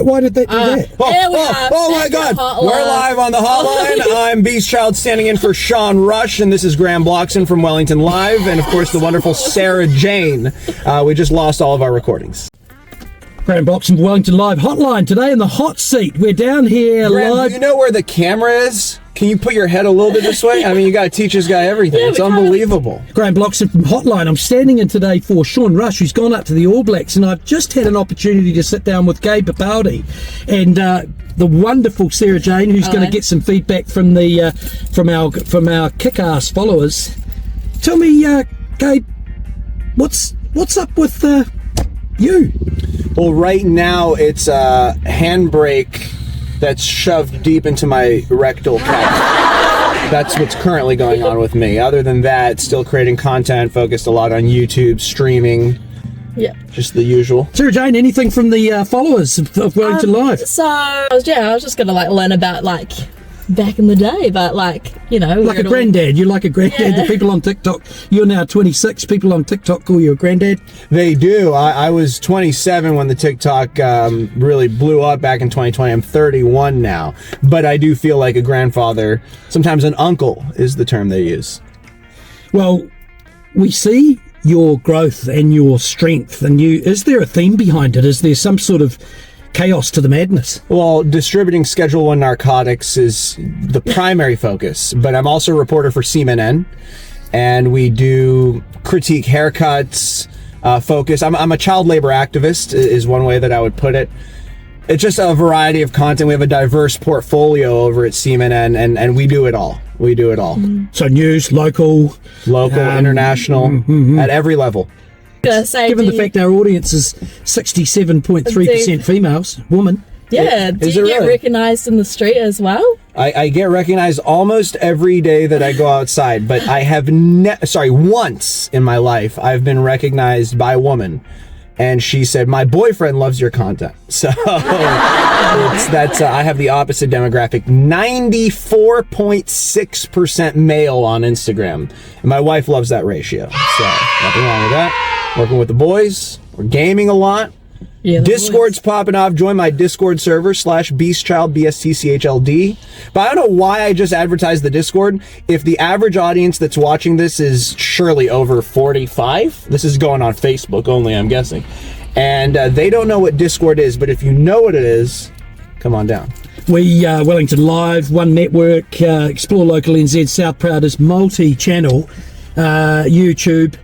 Why did they do that? Oh my God! We're live on the hotline. I'm BeastChild standing in for Sean Rush, and this is Graham Bloxon from Wellington Live, and of course the wonderful Sarah Jane. We just lost all of our recordings. Graham Bloxon, Wellington Live hotline today in the hot seat. We're down here Graham, live. do you know where the camera is? Can you put your head a little bit this way? I mean, you got to teach this guy everything. It's unbelievable. Graham Bloxon from Hotline. I'm standing in today for Sean Rush, who's gone up to the All Blacks, and I've just had an opportunity to sit down with Gabe Cataldi and the wonderful Sarah Jane, who's going to get some feedback from the from our kick-ass followers. Tell me, Gabe, what's up with you? Well, right now it's a handbrake that's shoved deep into my rectal cavity. That's what's currently going on with me. Other than that, still creating content, focused a lot on YouTube, streaming. Yeah. Just the usual. Sarah Jane, anything from the followers of Wellington Live? So, I was just going to learn about back in the day, but like a granddad. You're like a granddad. Yeah. The people on TikTok, you're now 26. People on TikTok call you a granddad. They do. I was 27 when the TikTok really blew up back in 2020. I'm 31 now, but I do feel like a grandfather. Sometimes an uncle is the term they use. Well, we see your growth and your strength, and is there a theme behind it? Is there some sort of chaos to the madness? Well, distributing Schedule 1 narcotics is the primary focus, but I'm also a reporter for CNN, and we do critique haircuts, focus. I'm a child labor activist, is one way that I would put it. It's just a variety of content. We have a diverse portfolio over at CNN, and we do it all. We do it all. So news, local, international, at every level. Given the fact our audience is 67.3% females, women. Yeah, do you get recognised in the street as well? I get recognized almost every day that I go outside, but I have once in my life I've been recognized by a woman, and she said, "My boyfriend loves your content." So I have the opposite demographic, 94.6% male on Instagram, and my wife loves that ratio. So nothing wrong with that. Working with the boys, we're gaming a lot. Yeah, Discord's popping off. Join my Discord server /BeastChild, BSTCHLD. But I don't know why I just advertised the Discord. If the average audience that's watching this is surely over 45, this is going on Facebook only, I'm guessing. And they don't know what Discord is, but if you know what it is, come on down. We, Wellington Live, One Network, Explore Local NZ, South Proud is multi-channel, YouTube,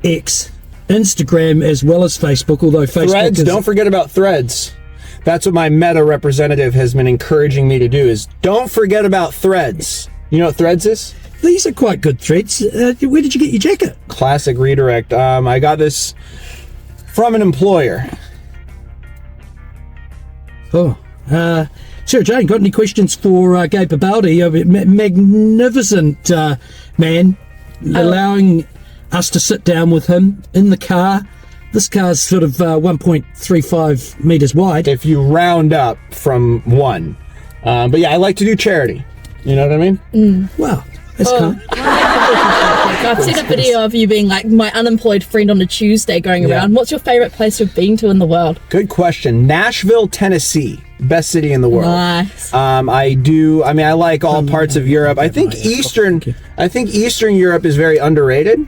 X, Instagram, as well as Facebook, although Facebook Threads, don't forget about Threads. That's what my Meta representative has been encouraging me to do, is don't forget about Threads. You know what Threads is? These are quite good threads. Where did you get your jacket? Classic redirect. I got this from an employer. Oh. Sarah Jane, got any questions for Gabe Cataldi? Magnificent man, allowing us to sit down with him in the car. This car's sort of 1.35 meters wide. If you round up from one. But yeah, I like to do charity. You know what I mean? Wow, that's kind. I've seen a video of you being like my unemployed friend on a Tuesday going around. What's your favorite place you've been to in the world? Good question. Nashville, Tennessee. Best city in the world. Nice. I like all parts of Europe. I think Eastern Europe is very underrated.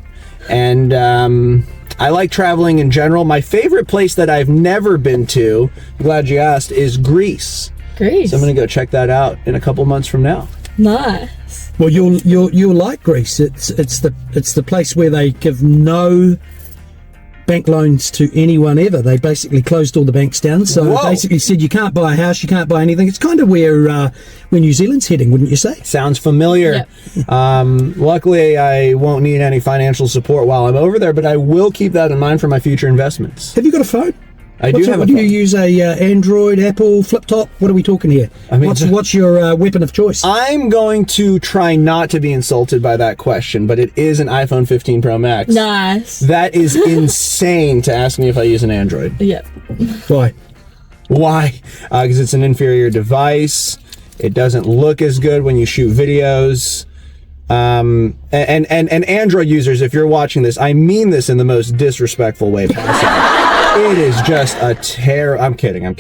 And I like traveling in general. My favorite place that I've never been to, I'm glad you asked, is Greece. Greece. So I'm going to go check that out in a couple months from now. Nice. Well, you'll like Greece. It's the place where they give no bank loans to anyone ever. They basically closed all the banks down, so basically said you can't buy a house, you can't buy anything. It's kind of where New Zealand's heading, wouldn't you say? Sounds familiar. Yep. Luckily, I won't need any financial support while I'm over there, but I will keep that in mind for my future investments. Have you got a phone? I do have a phone. Do you use a Android, Apple, flip top? What are we talking here? I mean, what's your weapon of choice? I'm going to try not to be insulted by that question, but it is an iPhone 15 Pro Max. Nice. That is insane to ask me if I use an Android. Yep. Why? Because it's an inferior device. It doesn't look as good when you shoot videos. And Android users, if you're watching this, I mean this in the most disrespectful way possible. It is just a terror. I'm kidding.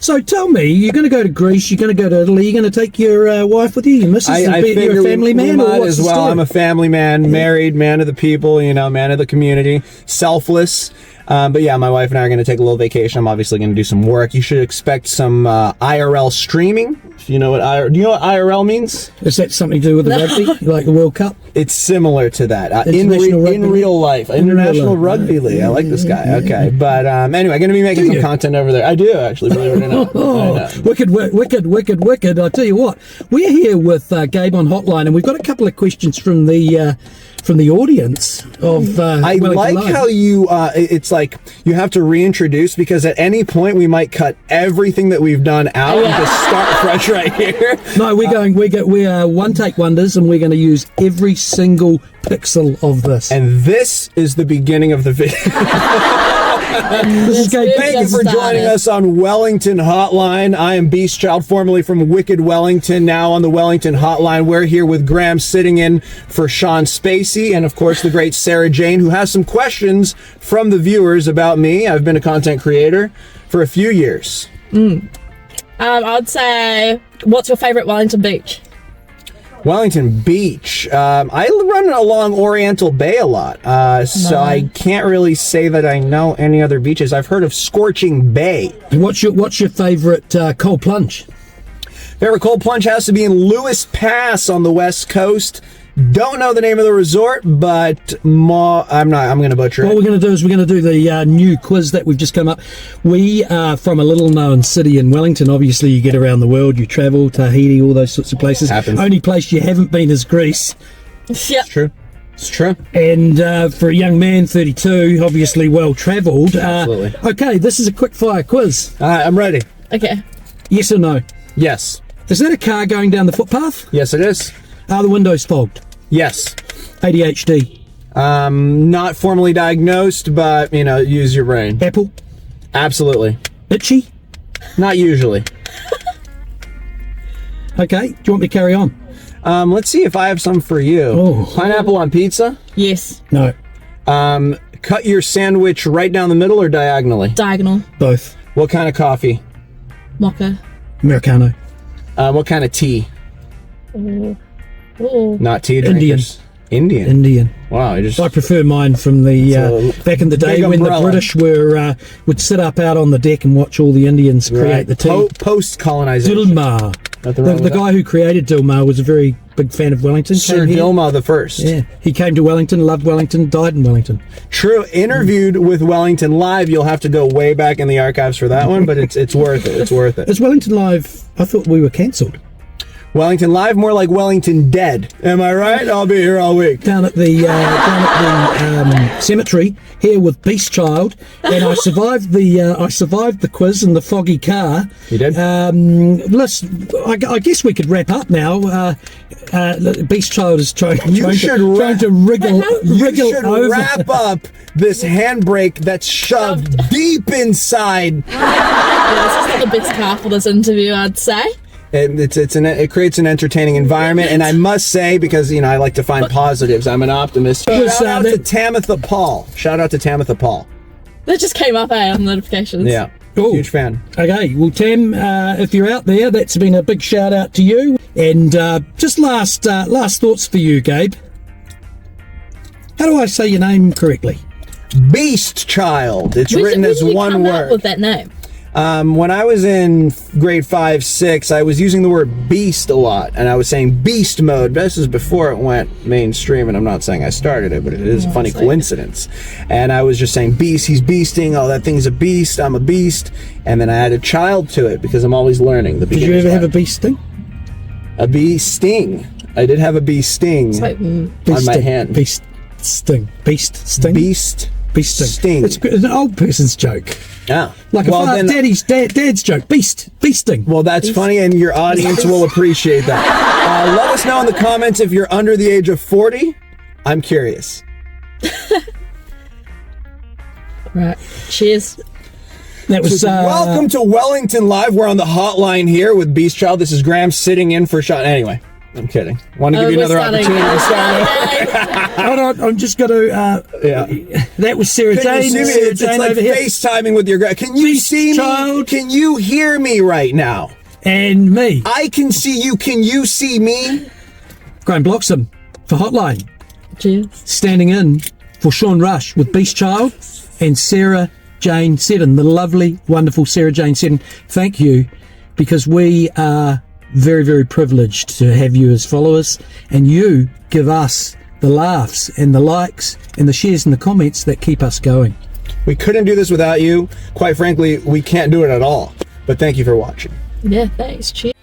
So tell me, you're going to go to Greece, you're going to go to Italy, you're going to take your wife with you, your missus, you're a family man, or what's as well. the I'm a family man, married, man of the people, man of the community, selfless. But yeah, my wife and I are going to take a little vacation. I'm obviously going to do some work. You should expect some IRL streaming. Do you know what IRL means? Is that something to do with the rugby, like the World Cup? It's similar to that. In real life. International Rugby League. I like this guy. Okay. But anyway, going to be making some content over there. I do, actually, believe it or not. Wicked. I'll tell you what. We're here with Gabe on Hotline, and we've got a couple of questions from the audience of I like Live. how you it's like you have to reintroduce, because at any point we might cut everything that we've done out and just start fresh right here. No, we are one take wonders, and we're going to use every single pixel of this. And this is the beginning of the video. This is Gabe. Thank you for joining us on Wellington Hotline. I am BeastChild, formerly from Wicked Wellington, now on the Wellington Hotline. We're here with Graham, sitting in for Sean Spacey, and of course the great Sarah Jane, who has some questions from the viewers about me. I've been a content creator for a few years. I'd say, what's your favorite Wellington beach? Wellington Beach. I run along Oriental Bay a lot, so I can't really say that I know any other beaches. I've heard of Scorching Bay. And what's your favorite cold plunge? Favorite cold plunge has to be in Lewis Pass on the West Coast. Don't know the name of the resort, but I'm going to butcher it. What we're going to do is we're going to do the new quiz that we've just come up. We are from a little known city in Wellington. Obviously, you get around the world, you travel, Tahiti, all those sorts of places. Happens. Only place you haven't been is Greece. Yeah. It's true. And for a young man, 32, obviously well travelled. Absolutely. Okay, this is a quick fire quiz. I'm ready. Okay. Yes or no? Yes. Is that a car going down the footpath? Yes, it is. Are the windows fogged? Yes. ADHD? Not formally diagnosed, but, use your brain. Apple? Absolutely. Itchy? Not usually. Okay, do you want me to carry on? Let's see if I have some for you. Oh. Pineapple on pizza? Yes. No. Cut your sandwich right down the middle or diagonally? Diagonal. Both. What kind of coffee? Mocha. Americano. What kind of tea? Ooh. Not tea drinkers. Indian. Wow, I prefer mine from the back in the day when the British would sit up out on the deck and watch all the Indians create the tea. Post-colonization. Dilmah. The guy who created Dilmah was a very big fan of Wellington. Sir Dilmah the First. Yeah, he came to Wellington, loved Wellington, died in Wellington. True. Interviewed with Wellington Live. You'll have to go way back in the archives for that one, but it's worth it. It's worth it. Is Wellington Live? I thought we were cancelled. Wellington Live, more like Wellington Dead. Am I right? I'll be here all week. Down at the cemetery here with BeastChild, and I survived the quiz in the foggy car. You did. I guess we could wrap up now. BeastChild is trying to wriggle over. Wrap up this handbrake that's shoved deep inside. Yeah, this is not the best car for this interview, I'd say. It creates an entertaining environment, and I must say, because I like to find positives, I'm an optimist. Shout out to Tamitha Paul. That just came up on notifications. Yeah, cool. Huge fan. Okay, well, Tam, if you're out there, that's been a big shout out to you. And just last thoughts for you, Gabe. How do I say your name correctly? BeastChild. It's written as one word. With that name. When I was in grade 5, 6, I was using the word beast a lot, and I was saying beast mode. This is before it went mainstream, and I'm not saying I started it, but it is a funny coincidence. And I was just saying beast, he's beasting, oh, that thing's a beast, I'm a beast. And then I added child to it, because I'm always learning. Did you ever have a bee sting? A bee sting. I did have a bee sting on my hand. Beast sting. Beast sting? Beast sting. It's an old person's joke. Yeah. Like dad's joke. Beasting. Well, that's funny, and your audience will appreciate that. Let us know in the comments if you're under the age of 40. I'm curious. Right. Cheers. That was welcome to Wellington Live. We're on the hotline here with BeastChild. This is Graham sitting in for Sean. Anyway. I'm kidding. Want to give you another opportunity to start. Hold on, I'm just going to. That was Sarah Jane. It's like FaceTiming with your guy. Can you see me? Can you hear me right now? And me. I can see you. Can you see me? Graham Bloxham for Hotline. Cheers. Standing in for Sean Rush with BeastChild and Sarah Jane Seddon, the lovely, wonderful Sarah Jane Seddon. Thank you, because we are very, very privileged to have you as followers, and you give us the laughs and the likes and the shares and the comments that keep us going. We couldn't do this without you. Quite frankly, we can't do it at all. But thank you for watching. Yeah, thanks. Cheers.